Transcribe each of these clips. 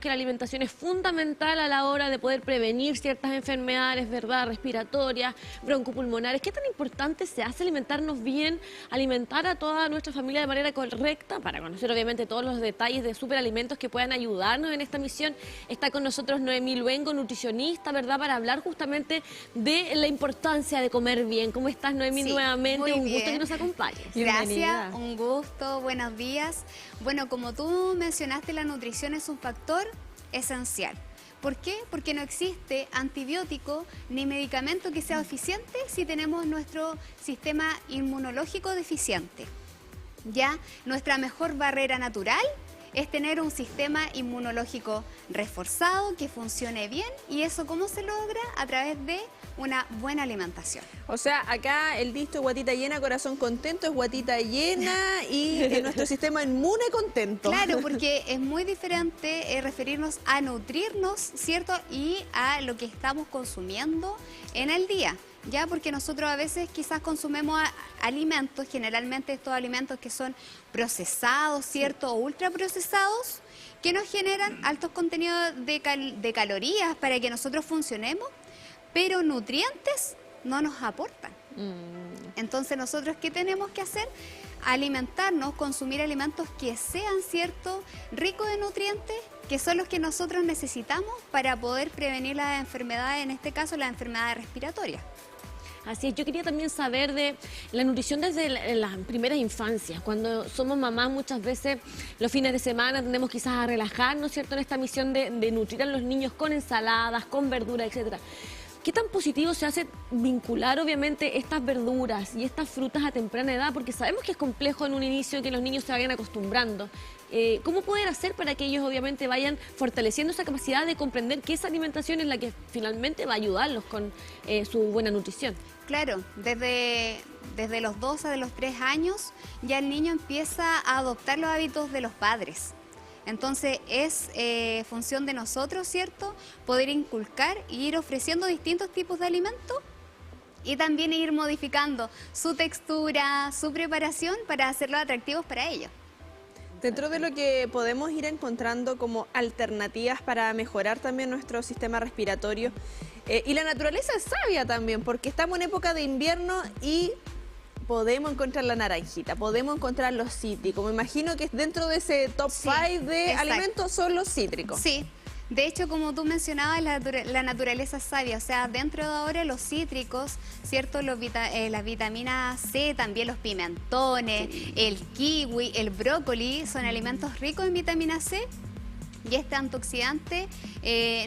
que la alimentación es fundamental a la hora de poder prevenir ciertas enfermedades, ¿verdad?, respiratorias, broncopulmonares. ¿Qué tan importante se hace alimentarnos bien, alimentar a toda nuestra familia de manera correcta? Para conocer obviamente todos los detalles de superalimentos que puedan ayudarnos en esta misión, está con nosotros Noemí Luengo, nutricionista, ¿verdad?, para hablar justamente de la importancia de comer bien. ¿Cómo estás, Noemí? Sí, nuevamente, un muy gusto bien. que nos acompañes. Gracias, un gusto, buenos días. Bueno, como tú mencionaste, la nutrición es un factor esencial. ¿Por qué? Porque no existe antibiótico ni medicamento que sea eficiente si tenemos nuestro sistema inmunológico deficiente. Ya, nuestra mejor barrera natural es tener un sistema inmunológico reforzado, que funcione bien, y eso ¿cómo se logra? A través de una buena alimentación. O sea, acá el dicho guatita llena, corazón contento, es guatita llena y nuestro sistema inmune contento. Claro, porque es muy diferente referirnos a nutrirnos, ¿cierto? Y a lo que estamos consumiendo en el día. Ya, porque nosotros a veces quizás consumimos alimentos, generalmente estos alimentos que son procesados, ¿cierto? O ultraprocesados, que nos generan altos contenidos de calorías para que nosotros funcionemos, pero nutrientes no nos aportan. Entonces, ¿nosotros qué tenemos que hacer? Alimentarnos, consumir alimentos que sean, ¿cierto?, ricos de nutrientes, que son los que nosotros necesitamos para poder prevenir las enfermedades, en este caso las enfermedades respiratorias. Así es, yo quería también saber de la nutrición desde las primeras infancias. Cuando somos mamás, muchas veces los fines de semana tendemos quizás a relajarnos, ¿cierto?, en esta misión de nutrir a los niños con ensaladas, con verduras, etcétera. ¿Qué tan positivo se hace vincular obviamente estas verduras y estas frutas a temprana edad? Porque sabemos que es complejo en un inicio que los niños se vayan acostumbrando. ¿Cómo poder hacer para que ellos obviamente vayan fortaleciendo esa capacidad de comprender que esa alimentación es la que finalmente va a ayudarlos con su buena nutrición? Claro, desde los 2 a los 3 años ya el niño empieza a adoptar los hábitos de los padres. Entonces es función de nosotros, ¿cierto?, poder inculcar e ir ofreciendo distintos tipos de alimentos y también ir modificando su textura, su preparación para hacerlos atractivos para ellos. Dentro de lo que podemos ir encontrando como alternativas para mejorar también nuestro sistema respiratorio, y la naturaleza es sabia también, porque estamos en época de invierno y podemos encontrar la naranjita, podemos encontrar los cítricos. Me imagino que dentro de ese top 5 de alimentos son los cítricos. Sí. De hecho, como tú mencionabas, la naturaleza es sabia, o sea, dentro de ahora los cítricos, ¿cierto? Las vitaminas C, también los pimentones, el kiwi, el brócoli, son alimentos ricos en vitamina C. Y este antioxidante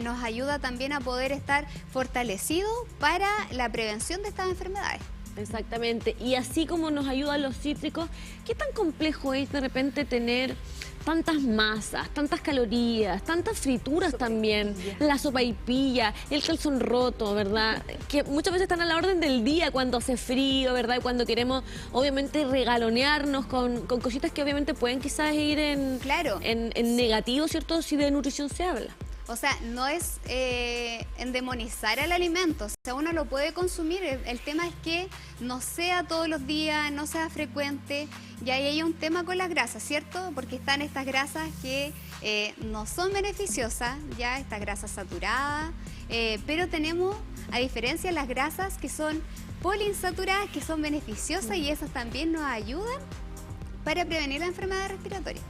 nos ayuda también a poder estar fortalecido para la prevención de estas enfermedades. Exactamente, y así como nos ayudan los cítricos, ¿qué tan complejo es de repente tener tantas masas, tantas calorías, tantas frituras también, la sopaipilla, el calzón roto, ¿verdad? Que muchas veces están a la orden del día cuando hace frío, ¿verdad? Y cuando queremos, obviamente, regalonearnos con cositas que obviamente pueden quizás ir en negativo, ¿cierto? Si de nutrición se habla. O sea, no es endemonizar al alimento, o sea, uno lo puede consumir, el tema es que no sea todos los días, no sea frecuente, y ahí hay un tema con las grasas, ¿cierto? Porque están estas grasas que no son beneficiosas, ya estas grasas saturadas, pero tenemos, a diferencia, las grasas que son poliinsaturadas, que son beneficiosas y esas también nos ayudan para prevenir la enfermedad respiratoria.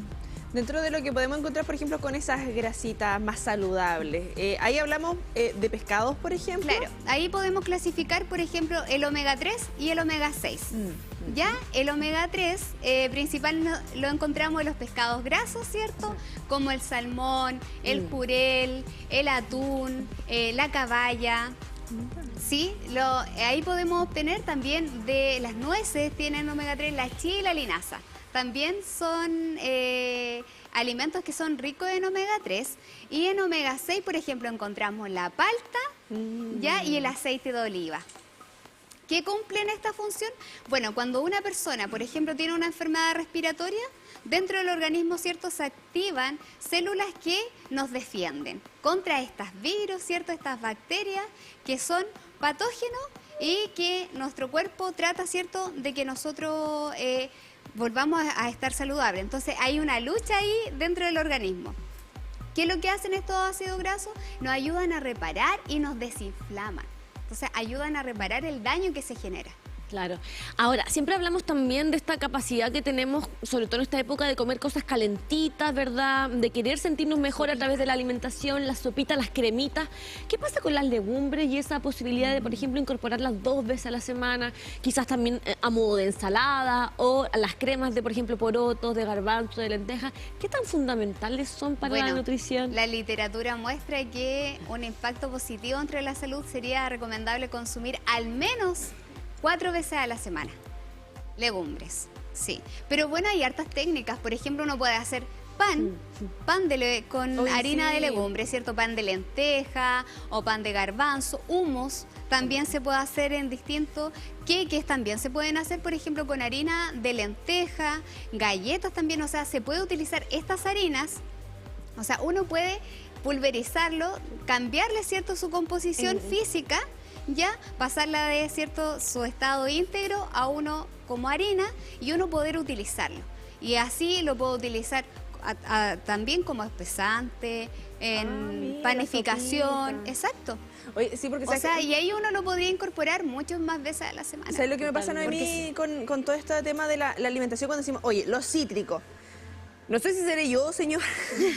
Dentro de lo que podemos encontrar, por ejemplo, con esas grasitas más saludables, ahí hablamos de pescados, por ejemplo. Claro, ahí podemos clasificar, por ejemplo, el omega 3 y el omega 6. Ya, el omega 3 principal lo encontramos en los pescados grasos, ¿cierto? Como el salmón, el jurel, el atún, la caballa. Sí, ahí podemos obtener también de las nueces, tienen omega 3, la chía y la linaza. También son alimentos que son ricos en omega 3 y en omega 6, por ejemplo, encontramos la palta ¿ya? Y el aceite de oliva. ¿Qué cumplen esta función? Bueno, cuando una persona, por ejemplo, tiene una enfermedad respiratoria, dentro del organismo, ¿cierto?, se activan células que nos defienden contra estos virus, ¿cierto?, estas bacterias que son patógenos y que nuestro cuerpo trata, ¿cierto?, de que nosotros volvamos a estar saludables. Entonces hay una lucha ahí dentro del organismo. ¿Qué es lo que hacen estos ácidos grasos? Nos ayudan a reparar y nos desinflaman. Entonces ayudan a reparar el daño que se genera. Claro. Ahora, siempre hablamos también de esta capacidad que tenemos, sobre todo en esta época, de comer cosas calentitas, ¿verdad? De querer sentirnos mejor a través de la alimentación, las sopitas, las cremitas. ¿Qué pasa con las legumbres y esa posibilidad de, por ejemplo, incorporarlas 2 veces a la semana? Quizás también a modo de ensalada, o las cremas de, por ejemplo, porotos, de garbanzo, de lentejas. ¿Qué tan fundamentales son para la nutrición? La literatura muestra que un impacto positivo entre la salud sería recomendable consumir al menos 4 veces a la semana legumbres, sí. Pero bueno, hay hartas técnicas. Por ejemplo, uno puede hacer pan con harina de legumbre, ¿cierto? Pan de lenteja o pan de garbanzo, hummus. También se puede hacer en distintos queques, también se pueden hacer, por ejemplo, con harina de lenteja, galletas también. O sea, se puede utilizar estas harinas. O sea, uno puede pulverizarlo, cambiarle, ¿cierto?, su composición física, ya pasarla de, ¿cierto?, su estado íntegro a uno como harina y uno poder utilizarlo. Y así lo puedo utilizar también como espesante, en panificación. Exacto. Oye, sí, porque o sea, y ahí uno lo podría incorporar muchas más veces a la semana. ¿Sabes lo que me pasa, Noemí, con todo este tema de la alimentación cuando decimos, oye, los cítricos? No sé si seré yo, señor.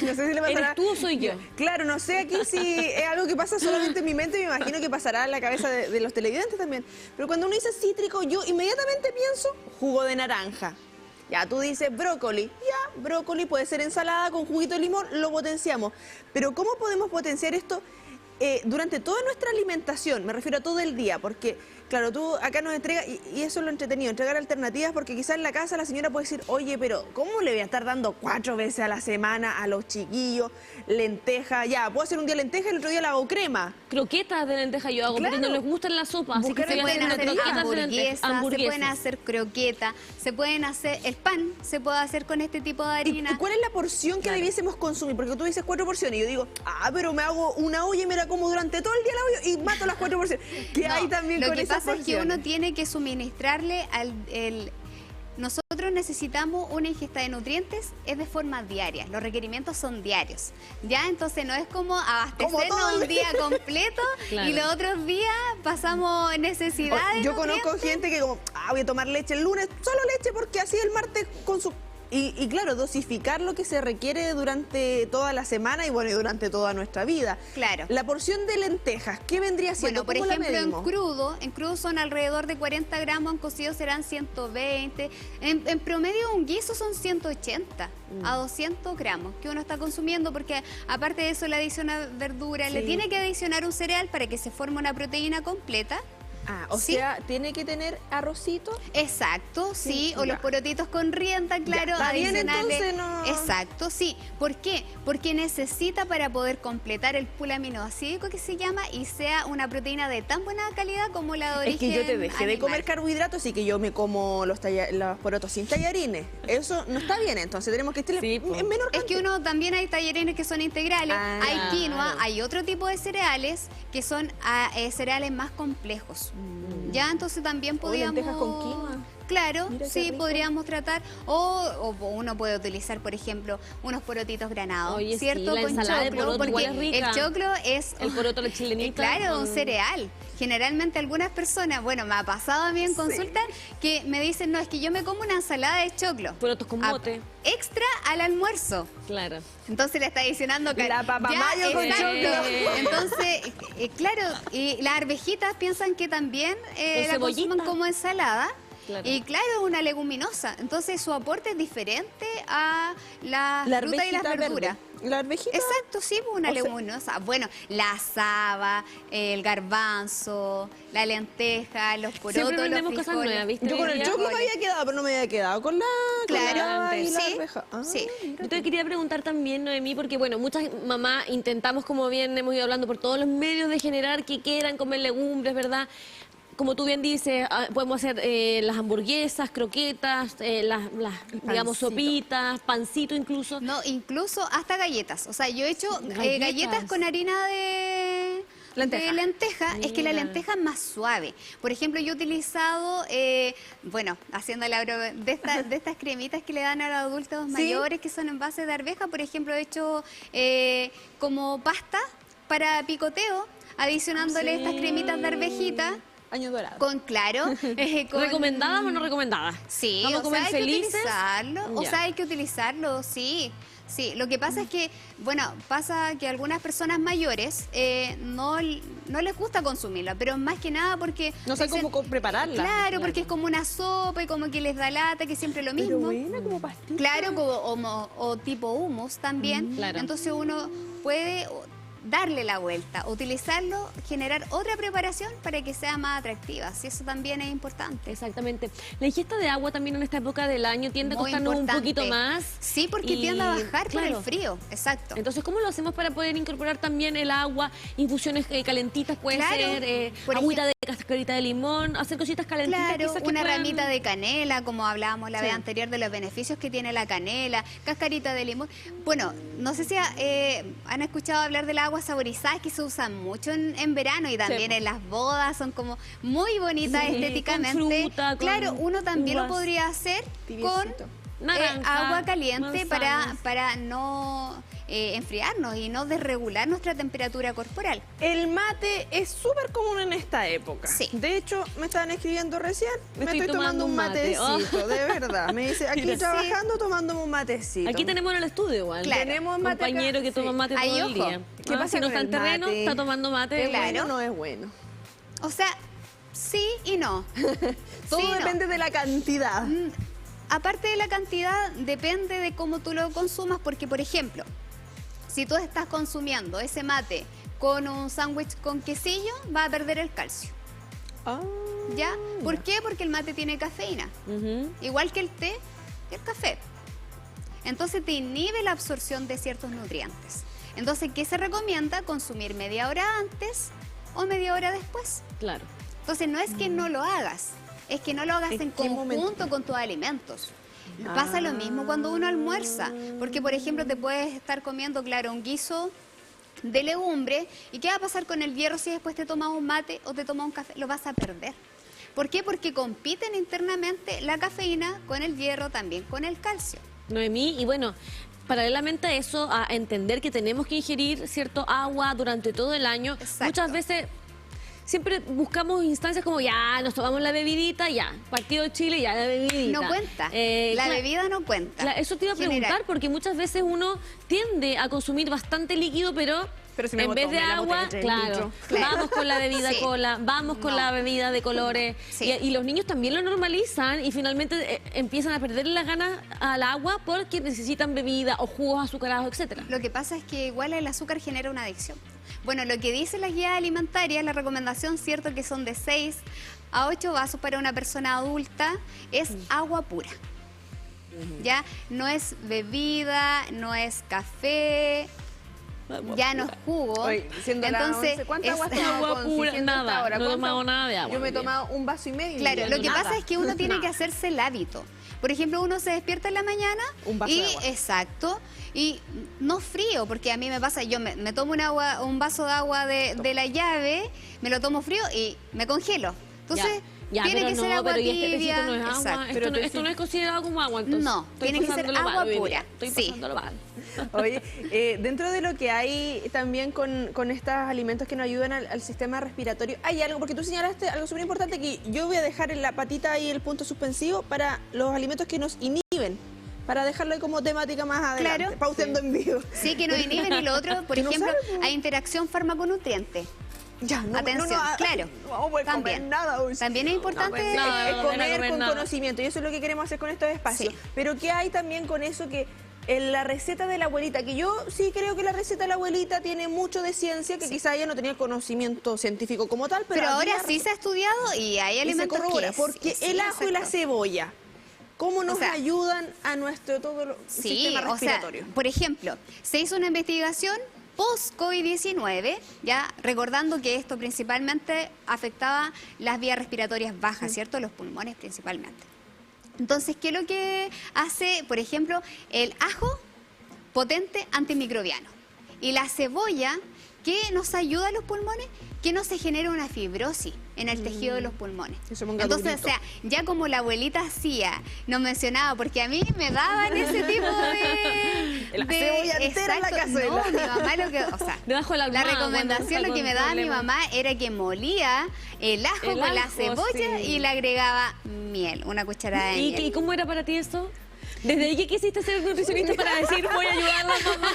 No sé si le pasará. ¿Eres tú o soy yo? Claro, no sé aquí si es algo que pasa solamente en mi mente. Me imagino que pasará en la cabeza de los televidentes también. Pero cuando uno dice cítrico, yo inmediatamente pienso jugo de naranja. Ya, tú dices brócoli. Ya, brócoli puede ser ensalada con juguito de limón, lo potenciamos. Pero ¿cómo podemos potenciar esto durante toda nuestra alimentación? Me refiero a todo el día, porque, claro, tú acá nos entregas, y eso es lo entretenido, entregar alternativas, porque quizás en la casa la señora puede decir, oye, pero ¿cómo le voy a estar dando 4 veces a la semana a los chiquillos lenteja? Ya, puedo hacer un día lenteja y el otro día la hago crema. Croquetas de lenteja yo hago, porque no les gustan las sopas. Así que se pueden hacer hamburguesas, hamburguesas, se pueden hacer croquetas, se pueden hacer, el pan se puede hacer con este tipo de harina. ¿Y cuál es la porción que debiésemos consumir? Porque tú dices 4 porciones y yo digo, pero me hago una olla y me la como durante todo el día la olla y mato las 4 porciones. ¿Qué hay también con esas porciones? Lo que pasa es que uno tiene que suministrarle nosotros necesitamos una ingesta de nutrientes, es de forma diaria, los requerimientos son diarios, ¿ya? Entonces no es como abastecernos un día completo y los otros días pasamos necesidades. Yo conozco gente que como, voy a tomar leche el lunes, solo leche porque así el martes consumo. Y claro, dosificar lo que se requiere durante toda la semana y bueno, y durante toda nuestra vida. Claro. La porción de lentejas, ¿qué vendría siendo? Bueno, por ejemplo, en crudo son alrededor de 40 gramos, en cocido serán 120. En promedio un guiso son 180 a 200 gramos que uno está consumiendo, porque aparte de eso le adiciona verdura, le tiene que adicionar un cereal para que se forme una proteína completa. O sea, ¿tiene que tener arrocito? Exacto, sí, o los porotitos con rienda, claro, ¿está bien, adicionales. entonces, no? Exacto, sí. ¿Por qué? Porque necesita para poder completar el pool aminoácido que se llama y sea una proteína de tan buena calidad como la de origen Es que yo te dejé animal. de comer carbohidratos y que yo me como los porotos sin tallarines. Eso no está bien, entonces tenemos que estar en menor cantidad. Es que uno también hay tallarines que son integrales, hay quinoa, hay otro tipo de cereales que son cereales más complejos. Ya, entonces también podríamos... lentejas con quinoa. Claro, sí, podríamos tratar, o uno puede utilizar, por ejemplo, unos porotitos granados, ¿cierto? Sí, la ensalada de poroto porque igual es rica. el choclo es... El poroto, la chilenita. Claro, un cereal. Generalmente algunas personas, bueno, me ha pasado a mí en consulta, que me dicen, no, es que yo me como una ensalada de choclo. Porotos con mote. Extra al almuerzo. Claro. Entonces le está adicionando... La papamayo con choclo. Entonces, claro, y las arvejitas piensan que también la consumen como ensalada. Claro. Y claro, una leguminosa. Entonces su aporte es diferente a la fruta y las verduras. ¿La arvejita? Exacto, sí, una leguminosa. Bueno, la saba, el garbanzo, la lenteja, los porotos, Siempre aprendemos los cosas frijoles. nuevas, ¿viste? Yo con el choclo me había quedado, pero no me había quedado con la haba y la arveja. Sí. Yo te quería preguntar también, Noemí, porque bueno, muchas mamás intentamos, como bien hemos ido hablando por todos los medios, de generar que quieran comer legumbres, ¿verdad? Como tú bien dices, podemos hacer las hamburguesas, croquetas, digamos, sopitas, pancito incluso. No, incluso hasta galletas. O sea, yo he hecho galletas con harina Lenteja. de lenteja es que la Mira. lenteja es más suave. Por ejemplo, yo he utilizado, bueno, haciendo la broma, de estas cremitas que le dan a los adultos mayores que son en base de arveja. Por ejemplo, he hecho como pasta para picoteo, adicionándole Sí. estas cremitas de arvejita. Año dorado. Con claro, con- ¿Recomendadas o no recomendadas? Sí, ¿Vamos a o comer sea, hay felices? que utilizarlo. O Ya. sea, hay que utilizarlo, sí. Sí, lo que pasa es que, bueno, pasa que a algunas personas mayores no les gusta consumirla, pero más que nada porque... No sé dicen- cómo prepararla. Claro, porque es como una sopa y como que les da lata, que siempre lo Pero mismo. buena como pastilla. Claro, o tipo hummus también. Claro. Entonces uno puede darle la vuelta, utilizarlo, generar otra preparación para que sea más atractiva. Sí, eso también es importante. Exactamente. La ingesta de agua también en esta época del año tiende a Muy costarnos un importante. poquito más. Sí, porque Y, tiende a bajar por el claro. frío. Exacto. Entonces, ¿cómo lo hacemos para poder incorporar también el agua? Infusiones calentitas, puede Claro. ser Por agüita de cascarita de limón, hacer cositas calentitas. Claro, quizás que una puedan- ramita de canela, como hablábamos la Sí. vez anterior de los beneficios que tiene la canela, cascarita de limón. Bueno, no sé si han escuchado hablar de las aguas saborizadas que se usan mucho en verano y también Sí. en las bodas, son como muy bonitas Sí, estéticamente. con fruta, con Claro, uno también uvas. lo podría hacer con Tibiecito. Naranja, agua caliente manzanas. para no enfriarnos y no desregular nuestra temperatura corporal. El mate es súper común en esta época. Sí. De hecho, me estaban escribiendo recién, me Estoy estoy tomando un tomando un mate. matecito, de verdad. Me dice, aquí Mira. trabajando, tomándome un matecito. Aquí tenemos en el estudio igual. Claro. Tenemos mate acá, compañero que toma sí. mate Ahí, todo el ojo. día. ¿Qué pasa Si no con está en el terreno, mate? está tomando mate. ¿Es Claro. bueno o no es bueno? O sea, sí y no. Todo Sí y no. depende de la cantidad. Aparte de la cantidad, depende de cómo tú lo consumas, porque, por ejemplo, si tú estás consumiendo ese mate con un sándwich con quesillo, va a perder el calcio. Ah, ¿Ya? ¿Por qué? Porque el mate tiene cafeína, Ujú. igual que el té y el café. Entonces te inhibe la absorción de ciertos nutrientes. Entonces, ¿qué se recomienda? Consumir media hora antes o media hora después. Claro. Entonces, no es que no lo hagas, es que no lo hagas ¿En en qué momento? conjunto con tus alimentos. Pasa lo mismo cuando uno almuerza, porque por ejemplo te puedes estar comiendo, claro, un guiso de legumbre, ¿y qué va a pasar con el hierro si después te tomas un mate o te tomas un café? Lo vas a perder. ¿Por qué? Porque compiten internamente la cafeína con el hierro, también con el calcio. Noemí, y bueno, paralelamente a eso, a entender que tenemos que ingerir cierto agua durante todo el año, Exacto. muchas veces siempre buscamos instancias como ya, nos tomamos la bebidita, ya, partido de Chile, ya, la bebidita. No cuenta, la claro, bebida no cuenta. Eso te iba a General. preguntar, porque muchas veces uno tiende a consumir bastante líquido, pero Pero si me en vez de tomé la agua, botella de 3 claro, litros. Claro. vamos con la bebida Sí. cola, vamos con No. la bebida de colores, Sí. y los niños también lo normalizan y finalmente empiezan a perder las ganas al agua porque necesitan bebida o jugos azucarados, etcétera. Lo que pasa es que igual el azúcar genera una adicción. Bueno, lo que dice la guía alimentaria, la recomendación, cierto, que son de 6 a 8 vasos para una persona adulta, es agua pura. Ya no es bebida, no es café, ya no es jugo. Oye, siendo la Entonces, 11, ¿cuánta agua has es- tomado, Agua Conci? pura, Siendo esta nada, hora, no he ¿cuánta? tomado nada de agua Yo me he hoy día. tomado un vaso y medio. Claro, ya lo no que nada. pasa es que uno tiene que Nada. hacerse el hábito. Por ejemplo, uno se despierta en la mañana Un vaso y, de agua. exacto, y no frío, porque a mí me pasa, yo me tomo un vaso de agua de la llave, me lo tomo frío y me congelo. Entonces, Ya, tiene pero que ser no, agua pero y este tibia. tecito no es agua, Exacto. esto, Pero no, tú esto sí. no es considerado como agua, entonces. No, estoy tiene que ser pasándolo mal agua hoy día, pura, Estoy sí. pasándolo mal. Oye, dentro de lo que hay también con estos alimentos que nos ayudan al sistema respiratorio, hay algo, porque tú señalaste algo súper importante que yo voy a dejar en la patita ahí el punto suspensivo para los alimentos que nos inhiben, para dejarlo ahí como temática más adelante, Claro. pauteando en vivo. Sí, que nos inhiben y lo otro, por Que no ejemplo, sabe, po. hay interacción fármaco-nutriente. Ya, Atención, claro. No vamos a poder comer También. nada hoy. También es importante... Es, No, es no, comer no comer con nada. conocimiento y eso es lo que queremos hacer con estos espacios. Sí. Pero ¿qué hay también con eso que en la receta de la abuelita? Que yo sí creo que la receta de la abuelita tiene mucho de ciencia, que quizá ella no tenía conocimiento científico como tal, pero, Pero ahora había sí se ha estudiado y hay y se alimentos corrobora, que... porque sí, el ajo y la exacto. cebolla, ¿cómo nos O sea, ayudan a nuestro Sí, sistema o sea, respiratorio? por ejemplo, se hizo una investigación post-COVID-19, ya recordando que esto principalmente afectaba las vías respiratorias bajas, ¿cierto? Los pulmones principalmente. Entonces, ¿qué es lo que hace, por ejemplo, el ajo? Potente antimicrobiano. Y la cebolla, ¿Qué nos ayuda a los pulmones? Que no se genera una fibrosis en el tejido de los pulmones. Entonces, o sea, ya como la abuelita hacía, nos mencionaba, porque a mí me daban ese tipo de... La cebolla entera en la cazuela. No, mi mamá lo que... O sea, Debajo de la la almohada, recomendación, lo que me daba mi mamá era que molía el ajo con la cebolla y le agregaba miel, una cucharada de miel. ¿Y cómo era para ti eso? ¿Desde ahí que quisiste ser nutricionista para decir voy a ayudar a la mamá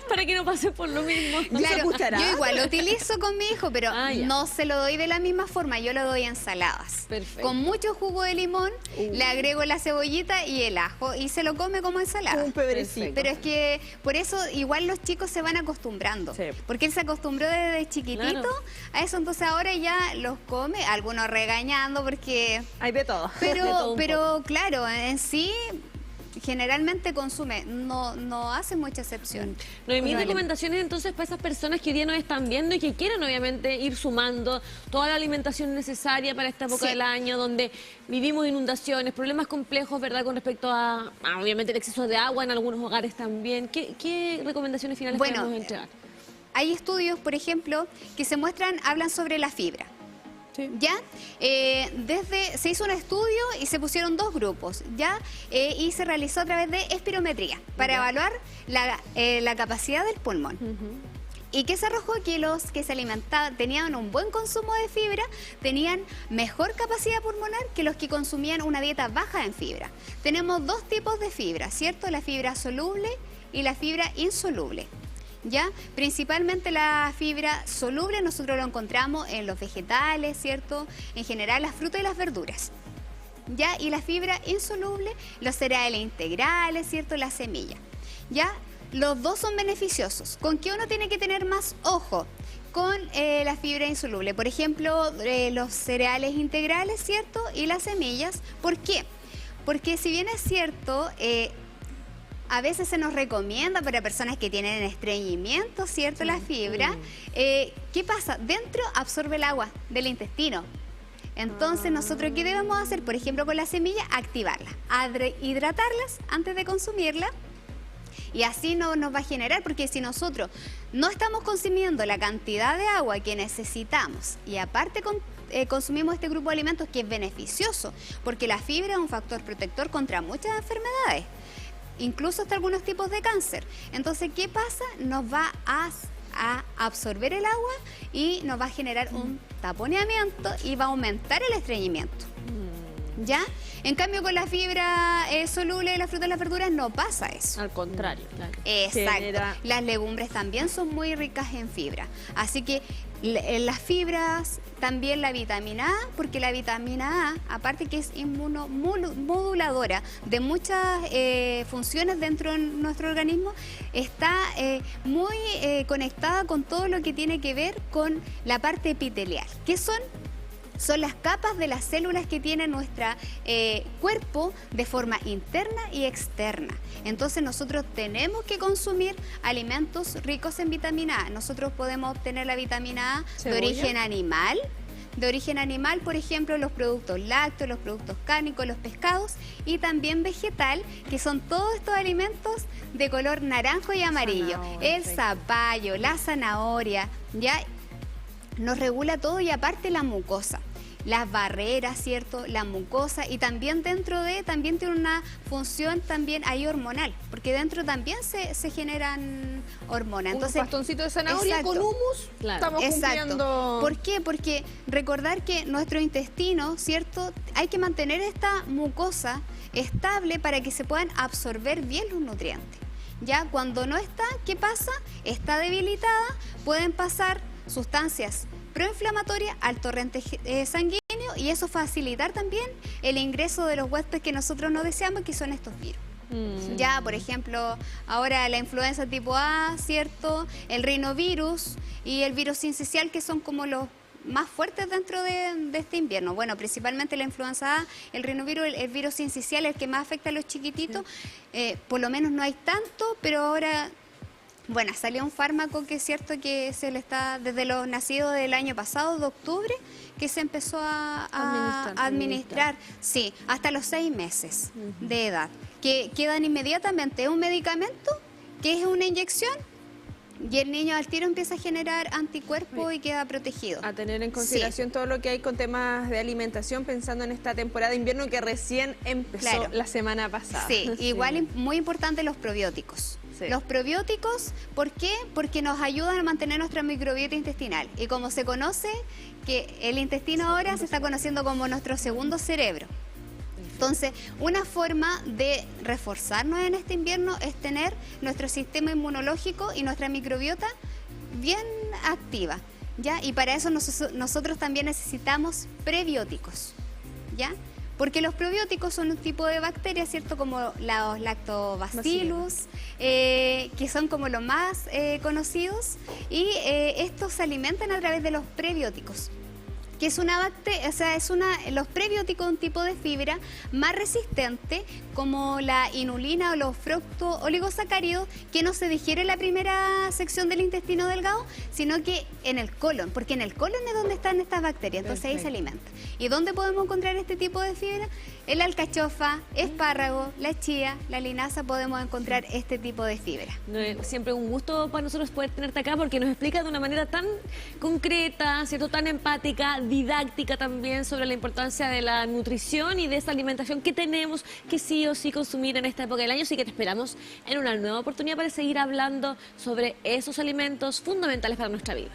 para que no pase por lo mismo? Claro, yo igual lo utilizo con mi hijo, pero no se lo doy de la misma forma, yo lo doy en ensaladas. Perfecto. Con mucho jugo de limón, le agrego la cebollita y el ajo y se lo come como ensalada. Un pebrecito. Pero es que por eso igual los chicos se van acostumbrando, porque él se acostumbró desde chiquitito a eso, entonces ahora ya los come, algunos regañando porque... Hay de todo. Pero claro, en sí... generalmente consume, no hace mucha excepción. Mis recomendaciones entonces para esas personas que hoy día nos están viendo y que quieren obviamente ir sumando toda la alimentación necesaria para esta época del año donde vivimos inundaciones, problemas complejos, ¿verdad? Con respecto a obviamente el exceso de agua en algunos hogares también. ¿Qué recomendaciones finales podemos entregar? Hay estudios, por ejemplo, que hablan sobre la fibra. ¿Ya? Se hizo un estudio y se pusieron 2 grupos, ¿ya? Y se realizó a través de espirometría para evaluar la capacidad del pulmón. ¿Y qué se arrojó? Que los que se alimentaban, tenían un buen consumo de fibra, tenían mejor capacidad pulmonar que los que consumían una dieta baja en fibra. Tenemos 2 tipos de fibra, ¿cierto? La fibra soluble y la fibra insoluble. ¿Ya? Principalmente la fibra soluble nosotros lo encontramos en los vegetales, ¿cierto? En general las frutas y las verduras. ¿Ya? Y la fibra insoluble, los cereales integrales, ¿cierto? La semilla. ¿Ya? Los dos son beneficiosos. ¿Con qué uno tiene que tener más ojo? Con la fibra insoluble. Por ejemplo, los cereales integrales, ¿cierto? Y las semillas. ¿Por qué? Porque si bien es cierto... a veces se nos recomienda para personas que tienen estreñimiento, ¿cierto? La fibra. ¿Qué pasa? Dentro absorbe el agua del intestino. Entonces, nosotros, ¿qué debemos hacer? Por ejemplo, con la semilla, activarla, hidratarlas antes de consumirla. Y así no nos va a generar, porque si nosotros no estamos consumiendo la cantidad de agua que necesitamos y aparte consumimos este grupo de alimentos que es beneficioso, porque la fibra es un factor protector contra muchas enfermedades, incluso hasta algunos tipos de cáncer. Entonces, ¿qué pasa? Nos va a absorber el agua y nos va a generar un taponeamiento y va a aumentar el estreñimiento. ¿Ya? En cambio, con la fibra soluble de la fruta y las verduras no pasa eso. Al contrario, claro. Exacto. Las legumbres también son muy ricas en fibra. Así que las fibras, también la vitamina A, porque la vitamina A, aparte que es inmunomoduladora de muchas funciones dentro de nuestro organismo, está muy conectada con todo lo que tiene que ver con la parte epitelial. ¿Qué son? Son las capas de las células que tiene nuestro cuerpo de forma interna y externa. Entonces nosotros tenemos que consumir alimentos ricos en vitamina A. Nosotros podemos obtener la vitamina A de origen animal. De origen animal, por ejemplo, los productos lácteos, los productos cárnicos, los pescados, y también vegetal, que son todos estos alimentos de color naranjo y amarillo. El zapallo, la zanahoria, ¿ya? Nos regula todo, y aparte la mucosa, las barreras, ¿cierto? La mucosa, y también también tiene una función también ahí hormonal, porque dentro también se generan hormonas. Entonces, un bastoncito de zanahoria con humus, estamos cumpliendo. ¿Por qué? Porque recordar que nuestro intestino, ¿cierto? Hay que mantener esta mucosa estable para que se puedan absorber bien los nutrientes. Ya cuando no está, ¿qué pasa? Está debilitada, pueden pasar sustancias proinflamatorias al torrente sanguíneo, y eso facilitar también el ingreso de los huéspedes que nosotros no deseamos, que son estos virus. Ya, por ejemplo, ahora la influenza tipo A, ¿cierto? El rinovirus y el virus sincicial, que son como los más fuertes dentro de este invierno. Bueno, principalmente la influenza A, el rinovirus, el virus sincicial, el que más afecta a los chiquititos. Por lo menos no hay tanto, pero ahora... Bueno, salió un fármaco que es cierto que se le está, desde los nacidos del año pasado, de octubre, que se empezó a administrar, sí, hasta los 6 meses de edad, que quedan inmediatamente. Es un medicamento que es una inyección, y el niño al tiro empieza a generar anticuerpos y queda protegido. A tener en consideración todo lo que hay con temas de alimentación, pensando en esta temporada de invierno que recién empezó la semana pasada. Sí, igual muy importante los probióticos. Sí. Los probióticos, ¿por qué? Porque nos ayudan a mantener nuestra microbiota intestinal. Y como se conoce, que el intestino ahora se está conociendo como nuestro segundo cerebro. Entonces, una forma de reforzarnos en este invierno es tener nuestro sistema inmunológico y nuestra microbiota bien activa, ¿ya? Y para eso nosotros también necesitamos prebióticos, ¿ya? Porque los probióticos son un tipo de bacterias, ¿cierto? Como los lactobacillus, que son como los más conocidos, y estos se alimentan a través de los prebióticos, que es una bacteria, o sea, los prebióticos, un tipo de fibra más resistente, como la inulina o los fructooligosacáridos, que no se digiere en la primera sección del intestino delgado, sino que en el colon, porque en el colon es donde están estas bacterias, entonces ahí se alimentan. ¿Y dónde podemos encontrar este tipo de fibra? En la alcachofa, espárrago, la chía, la linaza, podemos encontrar este tipo de fibra. Siempre un gusto para nosotros poder tenerte acá, porque nos explica de una manera tan concreta, ¿cierto? Tan empática, didáctica también, sobre la importancia de la nutrición y de esa alimentación que tenemos que sí o sí consumir en esta época del año. Así que te esperamos en una nueva oportunidad para seguir hablando sobre esos alimentos fundamentales para nuestra vida.